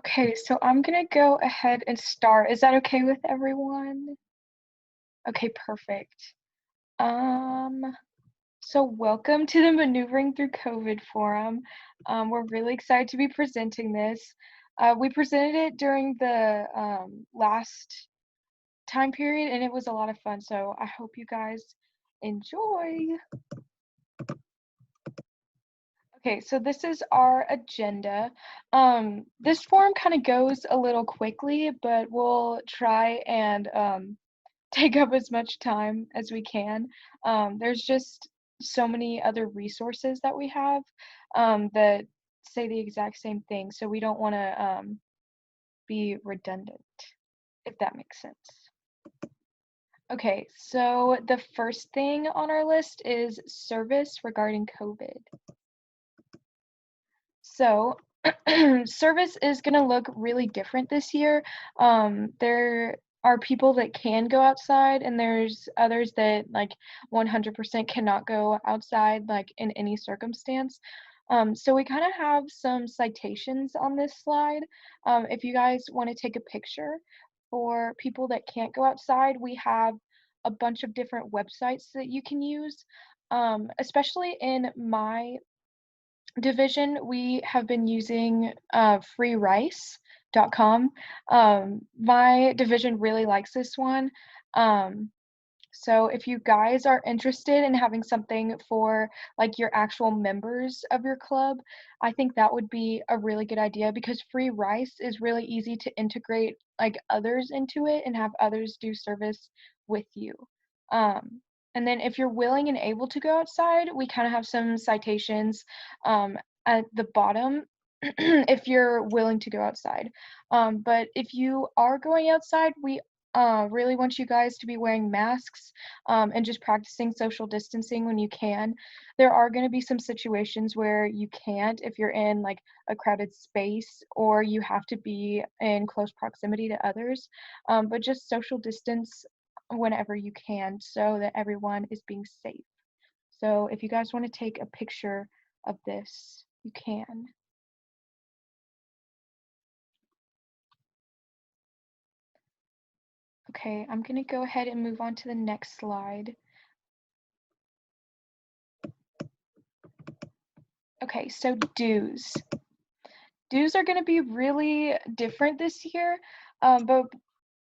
Okay, so I'm gonna go ahead and start. Is that okay with everyone? Okay, perfect. Um, so welcome to the Maneuvering Through COVID Forum. We're really excited to be presenting this. We presented it during the last time period, and it was a lot of fun. So I hope you guys enjoy. Okay, so this is our agenda. This forum kind of goes a little quickly, but we'll try and take up as much time as we can. There's just so many other resources that we have that say the exact same thing, so we don't want to be redundant, if that makes sense. Okay, so the first thing on our list is service regarding COVID. So service is going to look really different this year. There are people that can go outside, and there's others that 100% cannot go outside, like in any circumstance. So we kind of have some citations on this slide. If you guys want to take a picture for people that can't go outside, we have a bunch of different websites that you can use. Especially in my division, we have been using freerice.com. My division really likes this one. So if you guys are interested in having something for like your actual members of your club, I think that would be a really good idea because free rice is really easy to integrate like others into it and have others do service with you. Um, and then if you're willing and able to go outside, we kind of have some citations at the bottom if you're willing to go outside. But if you are going outside, we really want you guys to be wearing masks and just practicing social distancing when you can. There are going to be some situations where you can't if you're in like a crowded space or you have to be in close proximity to others, but just social distance whenever you can so that everyone is being safe. So if you guys want to take a picture of this, you can. Okay, I'm going to go ahead and move on to the next slide. Okay, so dues. Dues are going to be really different this year, but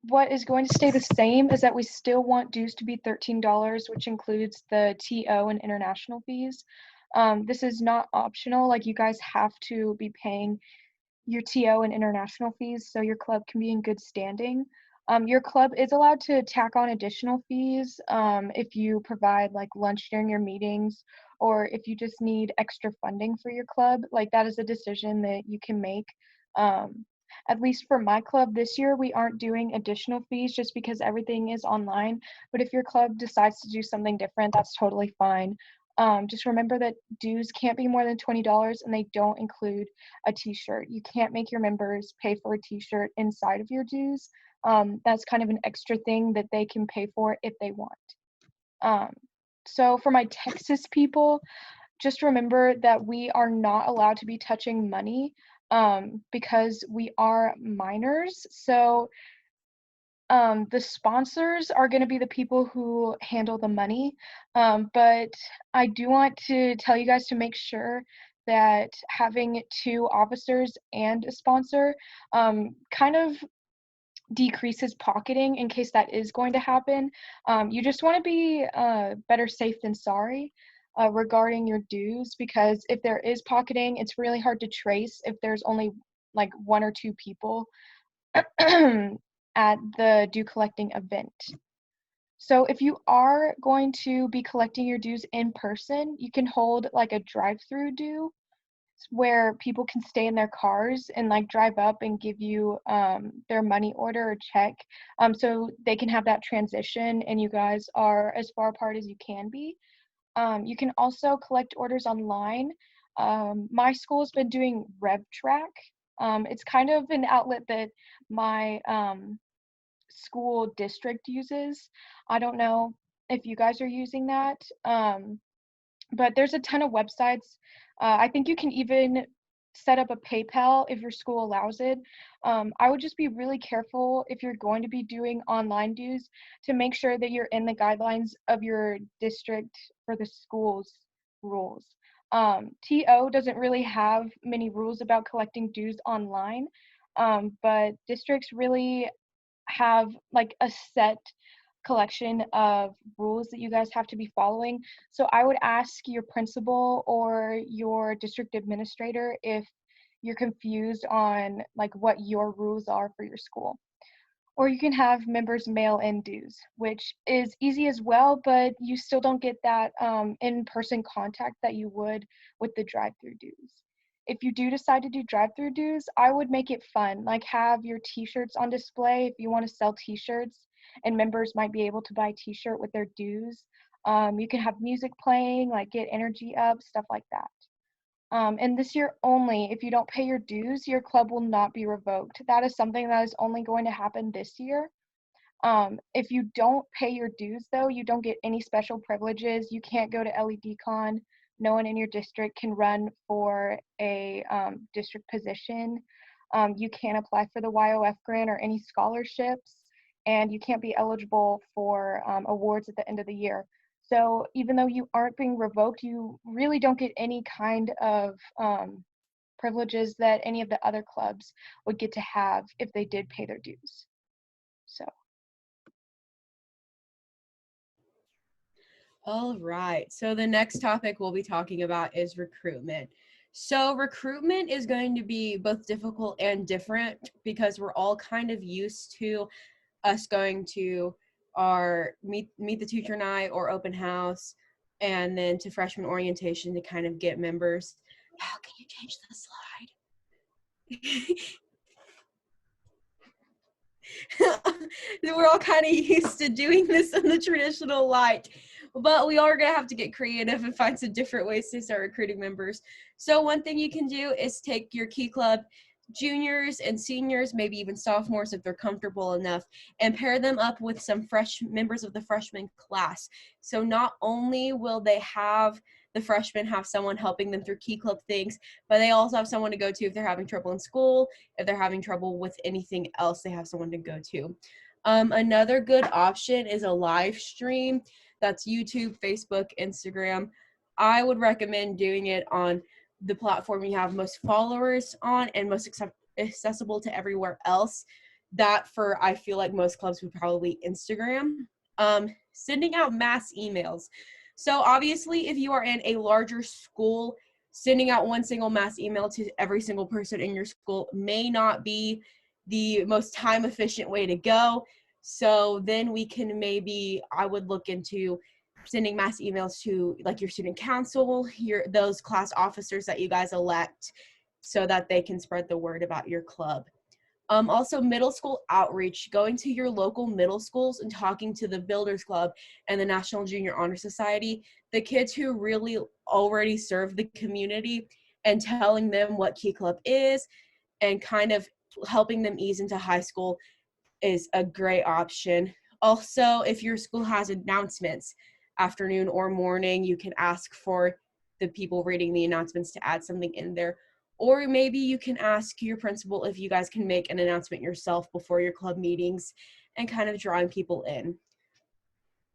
what is going to stay the same is that we still want dues to be $13, which includes the TO and international fees. This is not optional, like you guys have to be paying your TO and international fees so your club can be in good standing. Your club is allowed to tack on additional fees if you provide like lunch during your meetings or if you just need extra funding for your club. Like that is a decision that you can make. At least for my club this year, we aren't doing additional fees just because everything is online. But if your club decides to do something different, that's totally fine. Just remember that dues can't be more than $20 and they don't include a t-shirt. You can't make your members pay for a t-shirt inside of your dues. That's kind of an extra thing that they can pay for if they want. So for my Texas people, just remember that we are not allowed to be touching money because we are minors. So the sponsors are going to be the people who handle the money. But I do want to tell you guys to make sure that having two officers and a sponsor kind of decreases pocketing in case that is going to happen. You just want to be better safe than sorry regarding your dues because if there is pocketing, it's really hard to trace if there's only like one or two people at the due collecting event. So if you are going to be collecting your dues in person, you can hold like a drive-through due where people can stay in their cars and like drive up and give you their money order or check so they can have that transition and you guys are as far apart as you can be. You can also collect orders online. My school's been doing RevTrack. It's kind of an outlet that my school district uses. I don't know if you guys are using that, but there's a ton of websites. I think you can even set up a PayPal if your school allows it. I would just be really careful if you're going to be doing online dues to make sure that you're in the guidelines of your district for the school's rules. TO doesn't really have many rules about collecting dues online, but districts really have like a set collection of rules that you guys have to be following. So I would ask your principal or your district administrator if you're confused on like what your rules are for your school. Or you can have members mail in dues, which is easy as well, but you still don't get that in-person contact that you would with the drive-through dues. If you do decide to do drive-through dues, I would make it fun, like have your t-shirts on display if you want to sell t-shirts, and members might be able to buy a t-shirt with their dues. You can have music playing, like get energy up, stuff like that. And this year only, if you don't pay your dues, your club will not be revoked. That is something that is only going to happen this year. If you don't pay your dues, though, you don't get any special privileges. You can't go to LEDCon. No one in your district can run for a district position. You can't apply for the YOF grant or any scholarships, and you can't be eligible for awards at the end of the year. So even though you aren't being revoked, you really don't get any kind of privileges that any of the other clubs would get to have if they did pay their dues. So. All right. So the next topic we'll be talking about is recruitment. So recruitment is going to be both difficult and different because we're all kind of used to us going to our meet the teacher night or open house, and then to freshman orientation to kind of get members. How can you change the slide? We're all kind of used to doing this in the traditional light, but we are going to have to get creative and find some different ways to start recruiting members. So one thing you can do is take your Key Club juniors and seniors, maybe even sophomores if they're comfortable enough, and pair them up with some fresh members of the freshman class. So not only will they have the freshmen have someone helping them through Key Club things, but they also have someone to go to if they're having trouble in school, if they're having trouble with anything else, they have someone to go to. Another good option is a live stream. That's YouTube, Facebook, Instagram. I would recommend doing it on the platform you have most followers on and most accessible to everywhere else. That for, I feel like most clubs would probably Instagram. Sending out mass emails. So obviously if you are in a larger school, sending out one single mass email to every single person in your school may not be the most time efficient way to go. So then we can I would look into sending mass emails to like your student council, those class officers that you guys elect, so that they can spread the word about your club. Also middle school outreach, going to your local middle schools and talking to the Builders Club and the National Junior Honor Society, the kids who really already serve the community, and telling them what Key Club is and kind of helping them ease into high school is a great option. Also, if your school has announcements, afternoon or morning, you can ask for the people reading the announcements to add something in there. Or maybe you can ask your principal if you guys can make an announcement yourself before your club meetings and kind of drawing people in.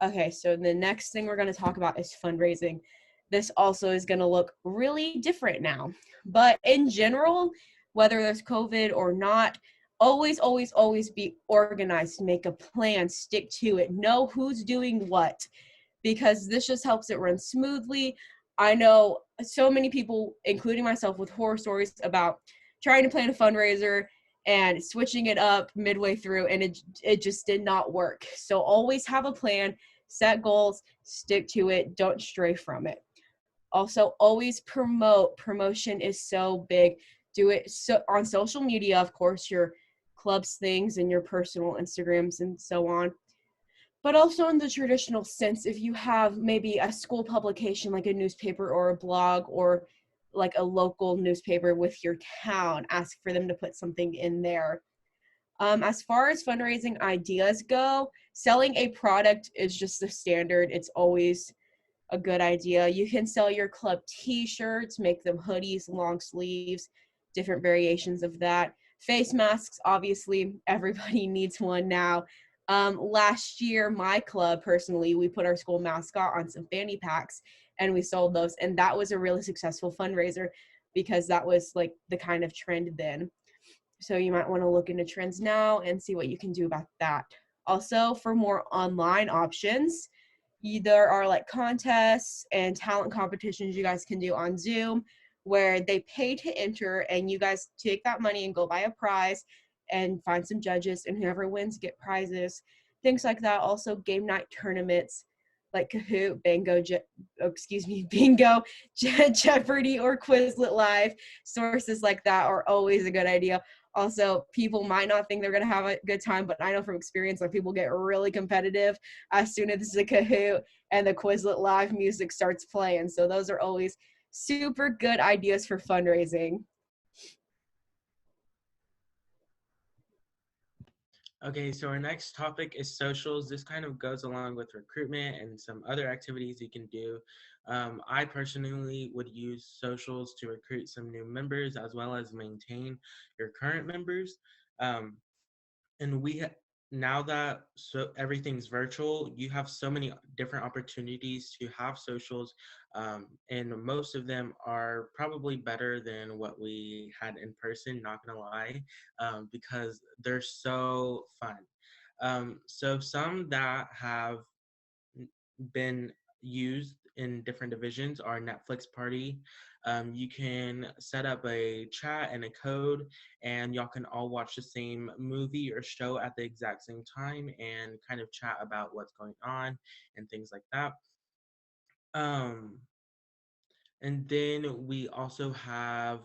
Okay, so the next thing we're going to talk about is fundraising. This also is going to look really different now. But in general, whether there's COVID or not, always, always, always be organized, make a plan, stick to it, know who's doing what, because this just helps it run smoothly. I know so many people, including myself, with horror stories about trying to plan a fundraiser and switching it up midway through, and it just did not work. So always have a plan, set goals, stick to it, don't stray from it. Also, always promote. Promotion is so big. Do it on social media, of course, your club's things and your personal Instagrams and so on. But also in the traditional sense, if you have maybe a school publication like a newspaper or a blog or like a local newspaper with your town, ask for them to put something in there. As far as fundraising ideas go, selling a product is just the standard. It's always a good idea. You can sell your club t-shirts, make them hoodies, long sleeves, different variations of that. Face masks, obviously, everybody needs one now. Last year, my club personally, we put our school mascot on some fanny packs and we sold those. And that was a really successful fundraiser because that was like the kind of trend then. So you might want to look into trends now and see what you can do about that. Also, for more online options, there are like contests and talent competitions you guys can do on Zoom where they pay to enter and you guys take that money and go buy a prize and find some judges, and whoever wins get prizes, things like that. Also game night tournaments like Kahoot, Bingo, Jeopardy, or Quizlet Live. Sources like that are always a good idea. Also, people might not think they're going to have a good time, but I know from experience that people get really competitive as soon as the Kahoot and the Quizlet Live music starts playing. So those are always super good ideas for fundraising. Okay, so our next topic is socials. This kind of goes along with recruitment and some other activities you can do. I personally would use socials to recruit some new members as well as maintain your current members. Um, and now that everything's virtual, you have so many different opportunities to have socials, and most of them are probably better than what we had in person, not gonna lie, because they're so fun. So some that have been used in different divisions are Netflix Party. You can set up a chat and a code, and y'all can all watch the same movie or show at the exact same time and kind of chat about what's going on and things like that. Um, and then we also have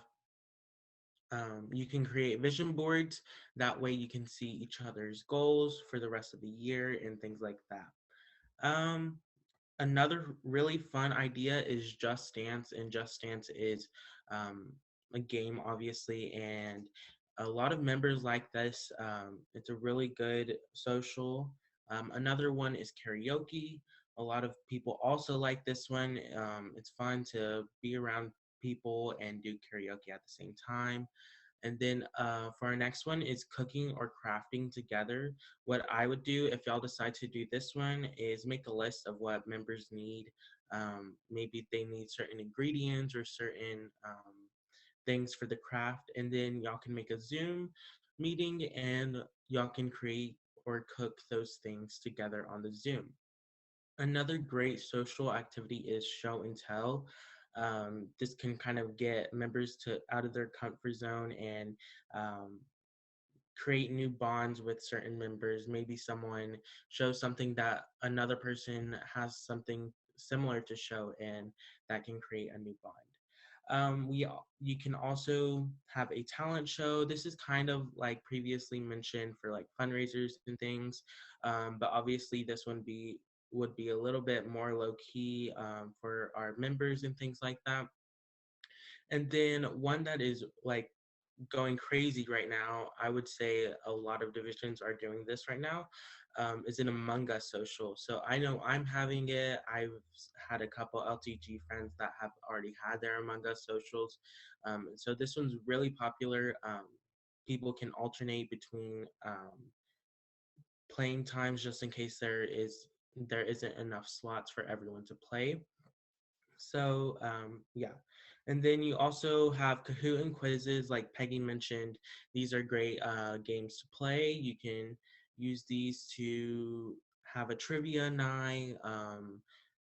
you can create vision boards. That way you can see each other's goals for the rest of the year and things like that. Um, Another really fun idea is Just Dance, and Just Dance is a game, obviously, and a lot of members like this. It's a really good social. Another one is karaoke. A lot of people also like this one. It's fun to be around people and do karaoke at the same time. And then for our next one is cooking or crafting together. What I would do if y'all decide to do this one is make a list of what members need. Maybe they need certain ingredients or certain things for the craft. And then y'all can make a Zoom meeting and y'all can create or cook those things together on the Zoom. Another great social activity is show and tell. This can kind of get members to out of their comfort zone and um, create new bonds with certain members. Maybe someone shows something that another person has something similar to show, and that can create a new bond. You can also have a talent show. This is kind of like previously mentioned for like fundraisers and things, but obviously this would be a little bit more low key for our members and things like that. And then one that is like going crazy right now, I would say a lot of divisions are doing this right now, is an Among Us social. So I know I'm having it. I've had a couple LTG friends that have already had their Among Us socials. So this one's really popular. People can alternate between playing times just in case there isn't enough slots for everyone to play. So yeah. And then you also have Kahoot and quizzes, like Peggy mentioned. These are great games to play. You can use these to have a trivia night.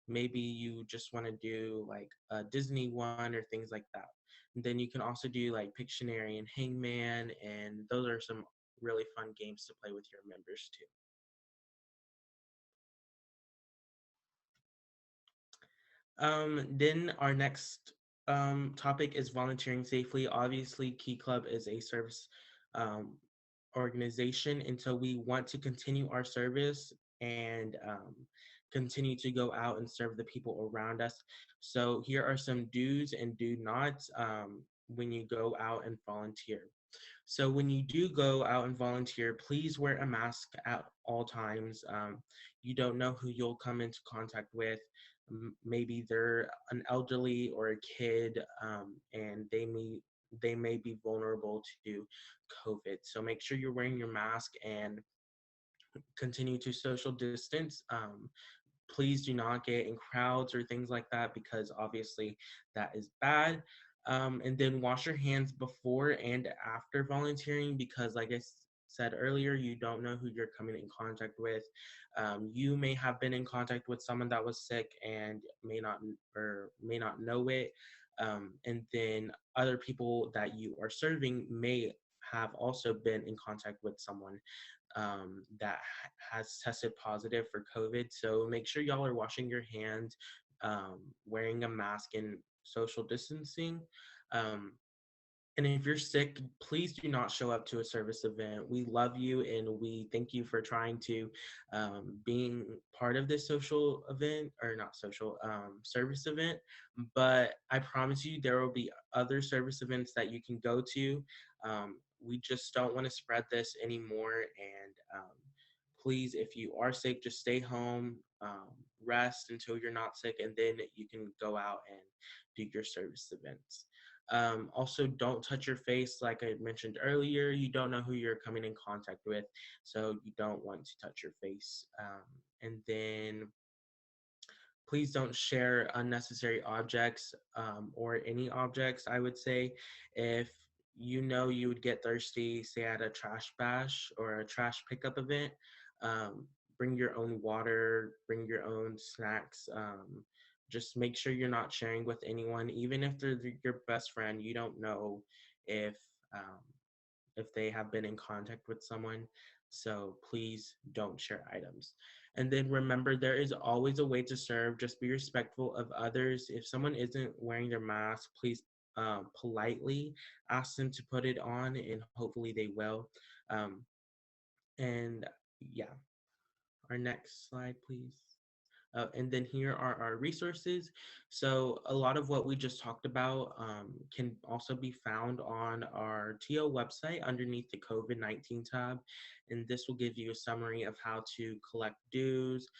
Maybe you just want to do like a Disney one or things like that. And then you can also do like Pictionary and Hangman, and those are some really fun games to play with your members too. Then our next topic is volunteering safely. Obviously, Key Club is a service um, organization, and so we want to continue our service and continue to go out and serve the people around us. So here are some do's and do nots when you go out and volunteer. So when you do go out and volunteer, please wear a mask at all times. You don't know who you'll come into contact with. Maybe they're an elderly or a kid, and they may be vulnerable to COVID. So make sure you're wearing your mask and continue to social distance. Please do not get in crowds or things like that because obviously that is bad. And then wash your hands before and after volunteering because, like I said earlier, you don't know who you're coming in contact with. You may have been in contact with someone that was sick and may not know it. And then other people that you are serving may have also been in contact with someone that has tested positive for COVID. So make sure y'all are washing your hands, wearing a mask, and social distancing. Um, and if you're sick, please do not show up to a service event. We love you and we thank you for trying to being part of this social event or not social service event. But I promise you, there will be other service events that you can go to. We just don't want to spread this anymore. And please, if you are sick, just stay home, rest until you're not sick, and then you can go out and do your service events. Also, don't touch your face. Like I mentioned earlier, you don't know who you're coming in contact with, so you don't want to touch your face. And then please don't share unnecessary objects or any objects, I would say. If you know you would get thirsty, say at a trash bash or a trash pickup event, bring your own water, bring your own snacks. Just make sure you're not sharing with anyone, even if they're your best friend. You don't know if um, if they have been in contact with someone. So please don't share items. And then remember, there is always a way to serve. Just be respectful of others. If someone isn't wearing their mask, please politely ask them to put it on, and hopefully they will. Um, and yeah, our next slide, please. And then here are our resources. So a lot of what we just talked about can also be found on our TO website underneath the COVID-19 tab. And this will give you a summary of how to collect dues,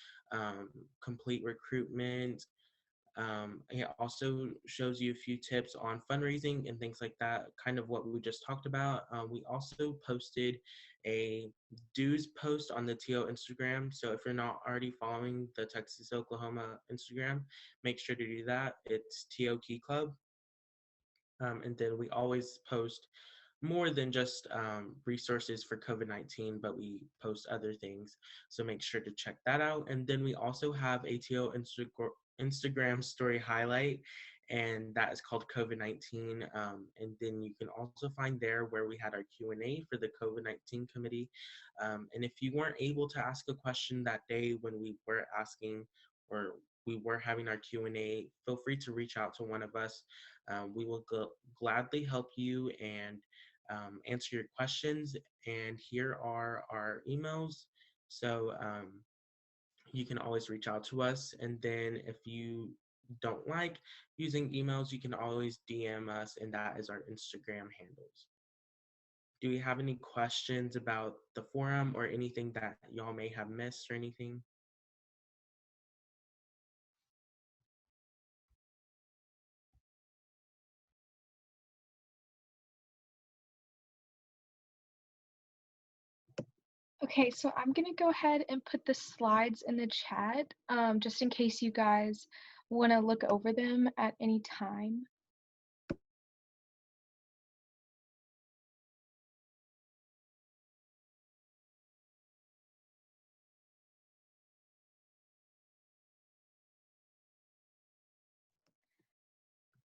complete recruitment, it also shows you a few tips on fundraising and things like that, kind of what we just talked about. We also posted a dues post on the TO Instagram. So if you're not already following the Texas Oklahoma Instagram, make sure to do that. It's TO Key Club. And then we always post more than just resources for COVID-19, but we post other things. So make sure to check that out. And then we also have ATO Instagram story highlight, and that is called COVID-19. And then you can also find there where we had our Q&A for the COVID-19 committee. And if you weren't able to ask a question that day when we were asking or we were having our Q&A, feel free to reach out to one of us. We will gladly help you and answer your questions. And here are our emails. So you can always reach out to us. And then if you don't like using emails, you can always DM us, and that is our Instagram handles. Do we have any questions about the forum or anything that y'all may have missed or anything? Okay, so I'm gonna go ahead and put the slides in the chat, just in case you guys want to look over them at any time.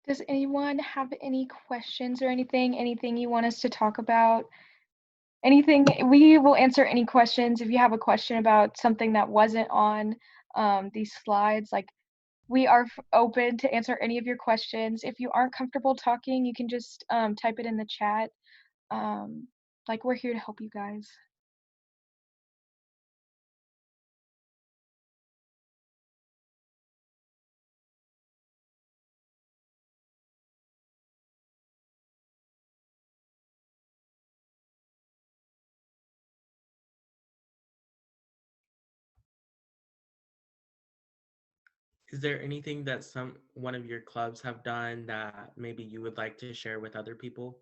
Does anyone have any questions or anything you want us to talk about? Anything, we will answer any questions. If you have a question about something that wasn't on these slides, like we are open to answer any of your questions. If you aren't comfortable talking, you can just type it in the chat. Like we're here to help you guys. Is there anything that one of your clubs have done that maybe you would like to share with other people?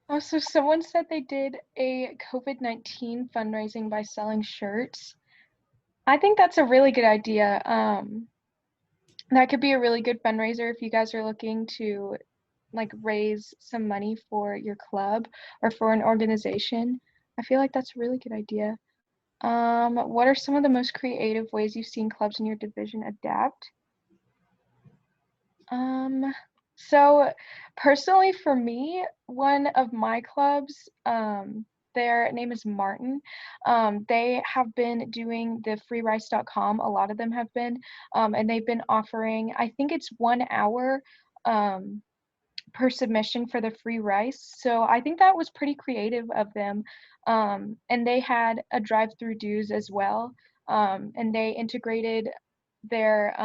Oh, so someone said they did a COVID-19 fundraising by selling shirts. I think that's a really good idea. That could be a really good fundraiser if you guys are looking to like raise some money for your club or for an organization. I feel like that's a really good idea. What are some of the most creative ways you've seen clubs in your division adapt? Um, so personally for me, one of my clubs, their name is Martin. They have been doing the freerice.com. A lot of them have been, and they've been offering, I think it's 1 hour, per submission for the free rice. So I think that was pretty creative of them. And they had a drive-through dues as well. And they integrated their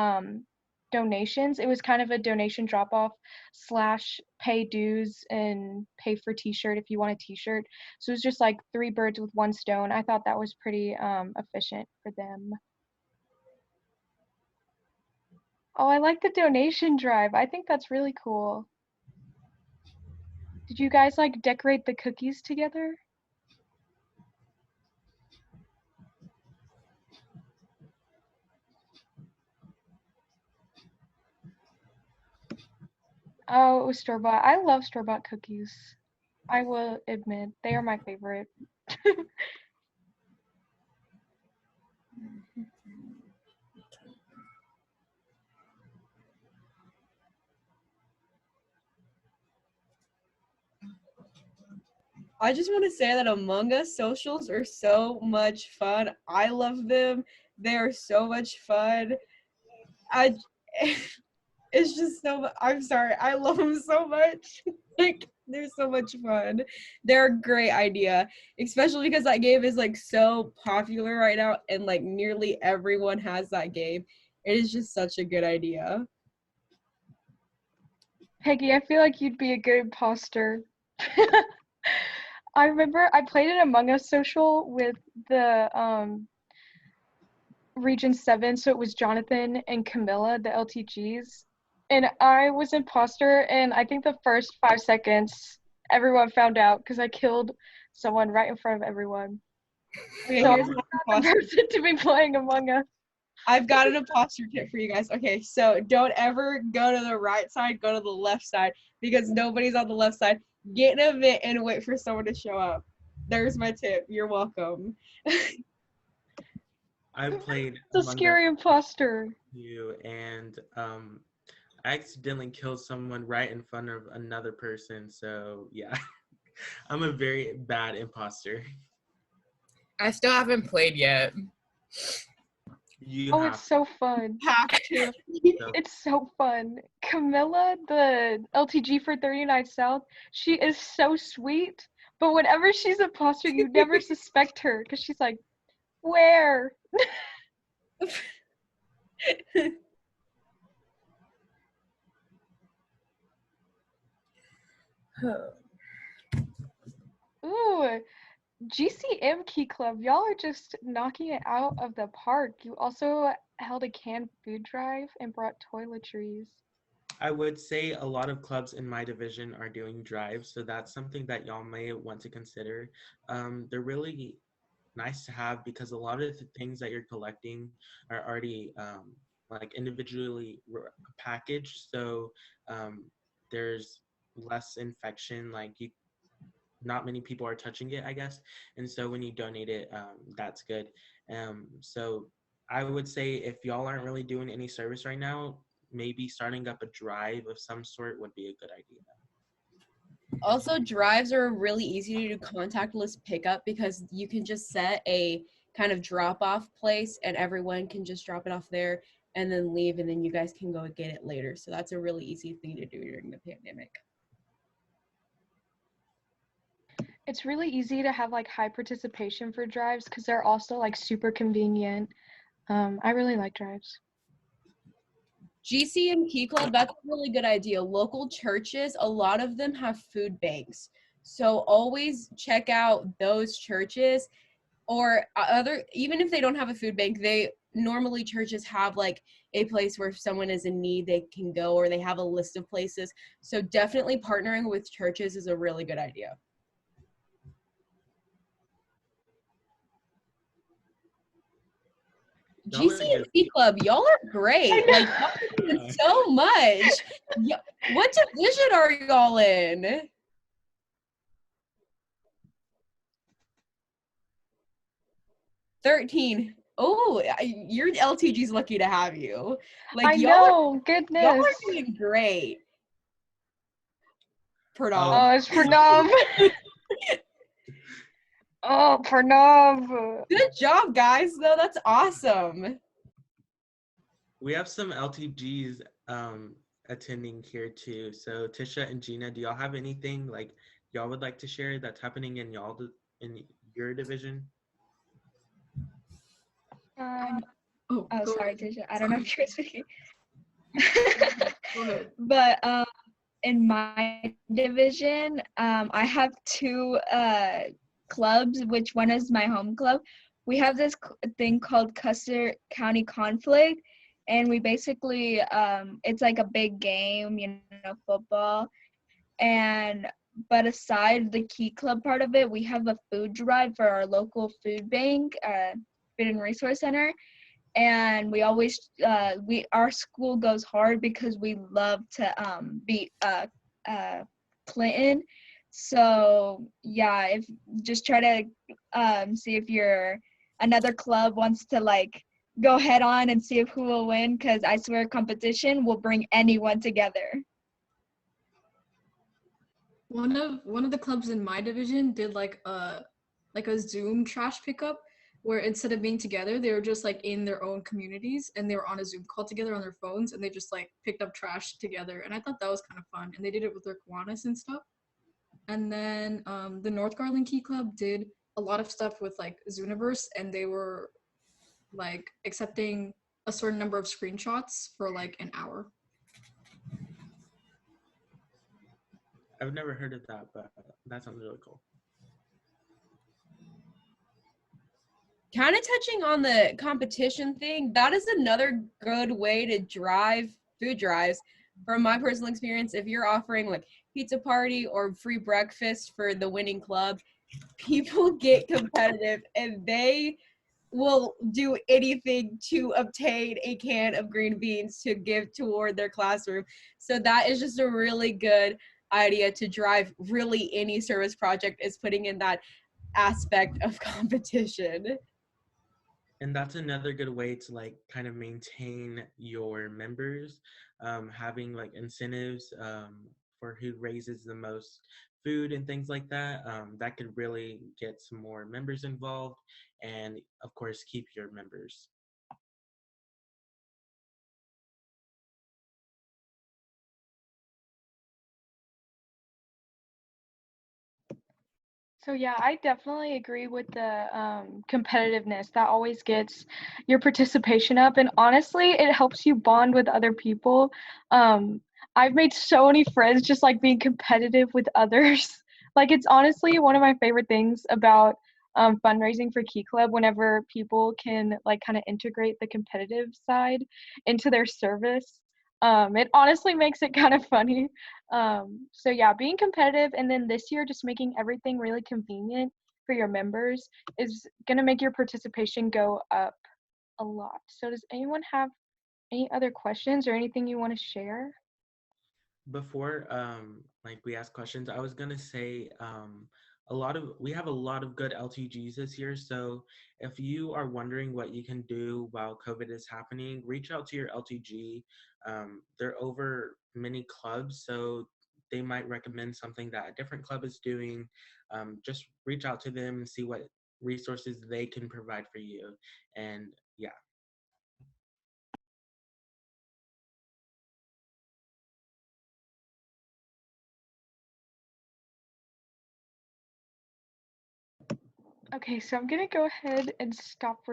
donations. It was kind of a donation drop-off slash pay dues and pay for t-shirt if you want a t-shirt. So it was just like three birds with one stone. I thought that was pretty efficient for them. Oh, I like the donation drive. I think that's really cool. Did you guys like decorate the cookies together? Oh, it was store-bought. I love store-bought cookies. I will admit, they are my favorite. I just want to say that Among Us socials are so much fun. I love them. They are so much fun. I it's just so I'm sorry. I love them so much. Like they're so much fun. They're a great idea, especially because that game is like so popular right now and like nearly everyone has that game. It is just such a good idea. Peggy, I feel like you'd be a good imposter. I remember I played an Among Us social with the Region 7, so it was Jonathan and Camilla, the LTGs. And I was imposter, and I think the first 5 seconds, everyone found out because I killed someone right in front of everyone. Okay, So I here's was my not the imposter. person to be playing Among Us. I've got an imposter tip for you guys. Okay, so don't ever go to the right side, go to the left side because nobody's on the left side. Get in a vent and wait for someone to show up. There's my tip. You're welcome. I played It's a Among Us scary imposter. with you, and I accidentally killed someone right in front of another person. So yeah, I'm a very bad imposter. I still haven't played yet. You Oh, it's have so fun. Have to. to. It's so fun. Camilla, the LTG for 39 South, she is so sweet. But whenever she's a imposter, you never suspect her because she's like, where? Ooh, GCM Key Club. Y'all are just knocking it out of the park. You also held a canned food drive and brought toiletries. I would say a lot of clubs in my division are doing drives, so that's something that y'all may want to consider. They're really nice to have because a lot of the things that you're collecting are already like individually packaged, so um, there's less infection. Like you, not many people are touching it, I guess, and so when you donate it, that's good. So I would say if y'all aren't really doing any service right now, maybe starting up a drive of some sort would be a good idea. Also, drives are really easy to do contactless pickup because you can just set a kind of drop off place and everyone can just drop it off there and then leave, and then you guys can go and get it later. So that's a really easy thing to do during the pandemic. It's really easy to have like high participation for drives because they're also like super convenient. I really like drives. GCM Key Club, that's a really good idea. Local churches, a lot of them have food banks. So always check out those churches, or other, even if they don't have a food bank, they normally, churches have like a place where if someone is in need, they can go, or they have a list of places. So definitely partnering with churches is a really good idea. GCM Key Club, y'all are great. Like, y'all are doing so much. What division are y'all in? $13. Oh, your LTG's lucky to have you. Like, I know, goodness. Y'all are doing great. Oh, it's Pranav. Oh, Pranav. Good job, guys. No, that's awesome. We have some LTGs attending here too. So Tisha and Gina, do y'all have anything like y'all would like to share that's happening in your division? Sorry, Tisha. I don't know if you're speaking. But in my division, I have two clubs, which one is my home club. We have this thing called Custer County Conflict, and we basically, it's like a big game, football. But aside the Key Club part of it, we have a food drive for our local food bank, Food and Resource Center. And we always our school goes hard because we love to beat Clinton. So yeah, if just try to see if another club wants to like go head on and see if who will win, because I swear competition will bring anyone together. One of the clubs in my division did like a Zoom trash pickup, where instead of being together, they were just like in their own communities, and they were on a Zoom call together on their phones, and they just like picked up trash together. And I thought that was kind of fun. And they did it with their Kiwanis and stuff. And then the North Garland Key Club did a lot of stuff with like Zooniverse, and they were like accepting a certain number of screenshots for like an hour. I've never heard of that, but that sounds really cool. Kind of touching on the competition thing, that is another good way to drive food drives. From my personal experience, if you're offering like pizza party or free breakfast for the winning club, people get competitive and they will do anything to obtain a can of green beans to give toward their classroom. So that is just a really good idea to drive really any service project, is putting in that aspect of competition. And that's another good way to like kind of maintain your members, having like incentives for who raises the most food and things like that. That could really get some more members involved, and of course keep your members. So yeah, I definitely agree with the competitiveness. That always gets your participation up, and honestly, it helps you bond with other people. I've made so many friends just like being competitive with others. Like, it's honestly one of my favorite things about fundraising for Key Club, whenever people can like kind of integrate the competitive side into their service. It honestly makes it kind of funny. So yeah, being competitive, and then this year just making everything really convenient for your members is gonna make your participation go up a lot. So does anyone have any other questions or anything you want to share? Before like we ask questions, I was gonna say we have a lot of good LTGs this year. So if you are wondering what you can do while COVID is happening, reach out to your LTG. They're over many clubs, so they might recommend something that a different club is doing. Just reach out to them and see what resources they can provide for you. And yeah. Okay, so I'm gonna go ahead and stop